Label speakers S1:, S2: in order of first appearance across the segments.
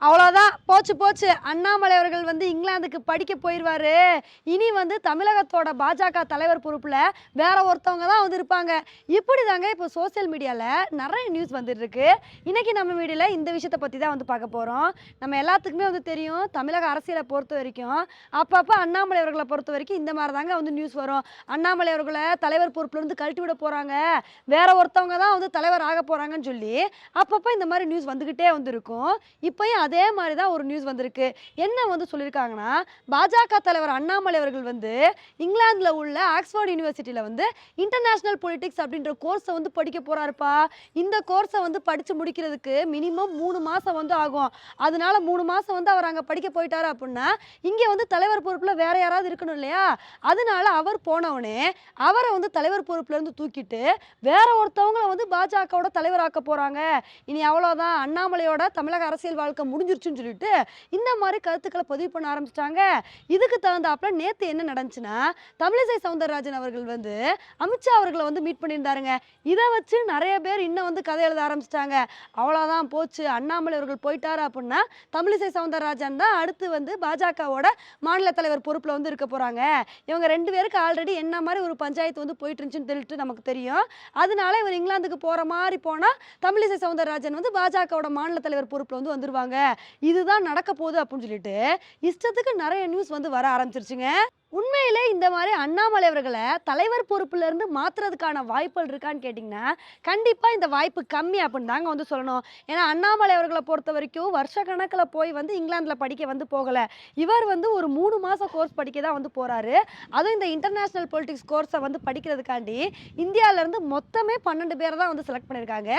S1: அவ்வளோதான் போச்சு போச்சு. அண்ணாமலை அவர்கள் வந்து இங்கிலாந்துக்கு படிக்க போயிருவாரு. இனி வந்து தமிழகத்தோட பாஜக தலைவர் பொறுப்புல வேற ஒருத்தவங்க தான் வந்து இருப்பாங்க. இப்படிதாங்க இப்போ சோசியல் மீடியால நிறைய நியூஸ் வந்துட்டு இருக்கு. இன்னைக்கு நம்ம வீடியோல இந்த விஷயத்தை பத்தி தான் வந்து பார்க்க போறோம். நம்ம எல்லாத்துக்குமே வந்து தெரியும், தமிழக அரசியலை பொறுத்த வரைக்கும் அப்பப்ப அண்ணாமலை அவர்களை பொறுத்த வரைக்கும் இந்த மாதிரி தாங்க வந்து நியூஸ் வரும். அண்ணாமலை அவர்களை தலைவர் பொறுப்புல இருந்து கழட்டி விட போறாங்க, வேற ஒருத்தவங்க தான் வந்து தலைவர் ஆக போறாங்கன்னு சொல்லி அப்பப்ப இந்த மாதிரி நியூஸ் வந்துகிட்டே வந்து இருக்கும். இப்பயும் அதே மாதிரி தான் ஒரு நியூஸ் வந்திருக்கு. என்ன வந்து சொல்லியிருக்காங்கன்னா, பாஜக தலைவர் அண்ணாமலை அவர்கள் வந்து இங்கிலாந்துல உள்ள ஆக்ஸ்போர்ட் யூனிவர்சிட்டியில வந்து இன்டர்நேஷனல் பொலிட்டிக்ஸ் அப்படின்ற கோர்ஸை வந்து படிக்க போறாருப்பா. இந்த கோர்ஸை வந்து படிச்சு முடிக்கிறதுக்கு மினிமம் 3 மாசம் வந்து ஆகும். அதனால 3 மாசம் வந்து அவர் அங்க படிக்க போயிட்டாரு அப்படின்னா இங்க வந்து தலைவர் பொறுப்புல வேற யாராவது இருக்கணும் இல்லையா? அதனால அவர் போனவனே அவரை வந்து தலைவர் பொறுப்புல இருந்து தூக்கிட்டு வேற ஒருத்தவங்களை வந்து பாஜகவோட தலைவராக்க போறாங்க. இனி அவ்வளவுதான், அண்ணாமலையோட தமிழக அரசியல் வாழ்க்கை முடிஞ்சிருச்சுன்னு சொல்லிட்டு இந்த மாதிரி கருத்துக்களை பதிவு பண்ண ஆரம்பிச்சிட்டாங்க. இதுக்கு தகுந்தாப்புல நேத்து என்ன நடந்துச்சுன்னா, தமிழிசை சவுந்தரராஜன் அவர்கள் வந்து அமித்ஷா அவர்களை வந்து மீட் பண்ணியிருந்தாருங்க. இதை வச்சு நிறைய பேர் இன்னும் வந்து கதை எழுத ஆரம்பிச்சிட்டாங்க. அவ்வளோதான் போச்சு, அண்ணாமலை அவர்கள் போயிட்டாரு அப்படின்னா தமிழிசை சவுந்தரராஜன் தான் அடுத்து வந்து பாஜகவோட மாநில தலைவர் பொறுப்புல வந்து இருக்க போறாங்க. இவங்க 2 பேருக்கு ஆல்ரெடி என்ன மாதிரி ஒரு பஞ்சாயத்து வந்து போயிட்டு இருந்துச்சுன்னு சொல்லிட்டு நமக்கு தெரியும். அதனால இவர் இங்கிலாந்துக்கு போற மாதிரி போனா தமிழிசை சவுந்தரராஜன் வந்து பாஜகவோட மாநில தலைவர் பொறுப்புல வந்து வந்துருவாங்க. இதுதான் நடக்க போகுது அப்படின்னு சொல்லிட்டு இஷ்டத்துக்கு நிறைய நியூஸ் வந்து வர ஆரம்பிச்சிருச்சுங்க. உண்மையிலே இந்த மாதிரி அண்ணாமலை அவர்களை தலைவர் பொறுப்புல இருந்து மாத்துறதுக்கான வாய்ப்புகள் இருக்கான்னு கேட்டிங்கன்னா கண்டிப்பா இந்த வாய்ப்பு கம்மி அப்படின்னு தாங்க வந்து சொல்லணும். ஏன்னா அண்ணாமலை அவர்களை பொறுத்த வரைக்கும் வருஷ கணக்கில் போய் வந்து இங்கிலாந்துல படிக்க வந்து போகல. இவர் வந்து ஒரு 3 மாசம் கோர்ஸ் படிக்க தான் வந்து போறாரு. அதுவும் இந்த இன்டர்நேஷனல் பொலிட்டிக்ஸ் கோர்ஸை வந்து படிக்கிறதுக்காண்டி இந்தியால இருந்து மொத்தமே 12 பேரை தான் வந்து செலக்ட் பண்ணியிருக்காங்க.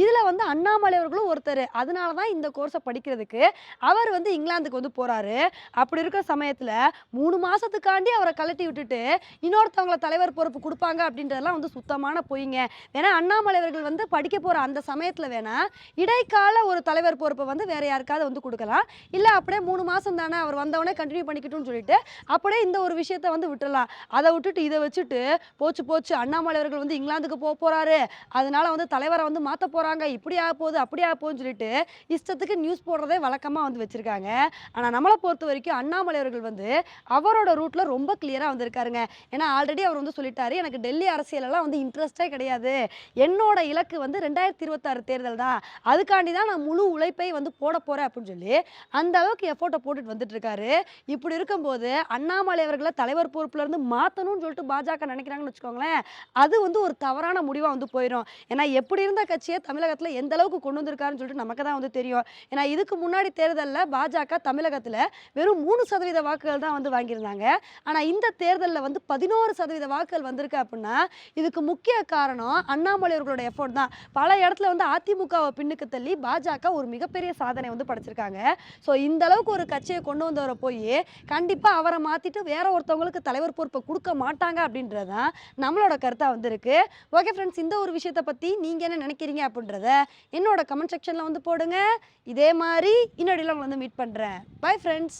S1: இதுல வந்து அண்ணாமலை அவர்களும் ஒருத்தர். அதனால தான் இந்த கோர்ஸை படிக்கிறதுக்கு அவர் வந்து இங்கிலாந்துக்கு வந்து போறாரு. அப்படி இருக்கிற சமயத்துல 3 மாசத்துக்காண்டி அவரை கழட்டி விட்டுட்டு இன்னொருத்தவங்களை தலைவர் பொறுப்பு கொடுப்பாங்க அப்படின்றதெல்லாம் வந்து சுத்தமான பொய்ங்க. வேணா அண்ணாமலை அவர்கள் வந்து படிக்க போற அந்த சமயத்துல வேணா இடைக்கால ஒரு தலைவர் பொறுப்பை வந்து வேற யாருக்காவது வந்து கொடுக்கலாம். இல்ல அப்படியே 3 மாசம் தானே அவர் வந்தவனே கண்டினியூ பண்ணிக்கிட்டும்னு சொல்லிட்டு அப்படியே இந்த ஒரு விஷயத்தை வந்து விட்டுறலாம். அதை விட்டுட்டு இதை வச்சுட்டு போச்சு போச்சு, அண்ணாமலை அவர்கள் வந்து இங்கிலாந்துக்கு போறாரு, அதனால வந்து தலைவரை வந்து மாத்த போறாங்க, இப்படி ஆக போகுது அப்படி ஆக போகுதுன்னு சொல்லிட்டு இஷ்டத்துக்கு நியூஸ் போடுறதே வழக்கமா வந்து வச்சிருக்காங்க. ஆனா நம்மளை பொறுத்த வரைக்கும் அண்ணாமலை அவர்கள் வந்து அவரோட ரூட்ல ரொம்ப கிளியரா வந்திருக்காருங்க. ஏன்னா ஆல்ரெடி அவர் வந்து சொல்லிட்டாரு, எனக்கு டெல்லி அரசியலெல்லாம் வந்து இன்ட்ரெஸ்டே கிடையாது, என்னோட இலக்கு வந்து 2026 தேர்தல் தான், அதுக்காண்டி தான் நான் முழு உழைப்பை வந்து போட போறேன் அப்படின்னு சொல்லி அந்த அளவுக்கு எஃபோர்ட்டை போட்டுட்டு வந்துட்டு இருக்காரு. இப்படி இருக்கும்போது அண்ணாமலை அவர்களை தலைவர் பொறுப்புல இருந்து மாத்தணும்னு சொல்லிட்டு பாஜக நினைக்கிறாங்கன்னு வச்சுக்கோங்களேன், அது வந்து ஒரு தவறான முடிவா வந்து போயிடும். ஏன்னா எப்படி இருந்த கட்சியை தமிழகத்துல எந்த அளவுக்கு கொண்டு வந்திருக்காருன்னு சொல்லிட்டு நமக்கு தான் வந்து தெரியும். ஏன்னா இதுக்கு முன்னாடி தேர்தலில் பாஜக தமிழகத்துல வெறும் 3% வாக்குகள் தான் வந்து வாங்கியிருந்தாங்க. ஆனா இந்த தேர்தலில் வந்து 11% வாக்குகள் வந்திருக்கு அப்படின்னா இதுக்கு முக்கிய காரணம் அண்ணாமலை அவர்களோட எஃபோர்ட் தான். பல இடத்துல வந்து அதிமுகவை பின்னுக்கு தள்ளி பாஜக ஒரு மிகப்பெரிய சாதனை வந்து படைச்சிருக்காங்க. ஸோ இந்த அளவுக்கு ஒரு கட்சியை கொண்டு வந்தவரை போய் கண்டிப்பா அவரை மாத்திட்டு வேற ஒருத்தவங்களுக்கு தலைவர் பொறுப்பை கொடுக்க மாட்டாங்க அப்படின்றது தான் நம்மளோட கருத்தா வந்து இருக்கு. ஓகே ஃப்ரெண்ட்ஸ், இந்த ஒரு விஷயத்தை பத்தி நீங்க என்ன நினைக்கிறீங்க அப்படின்றத என்னோட கமெண்ட் செக்ஷன்ல வந்து போடுங்க. இதே மாதிரி இன்னொரு உங்களை வந்து மீட் பண்றேன். Bye friends.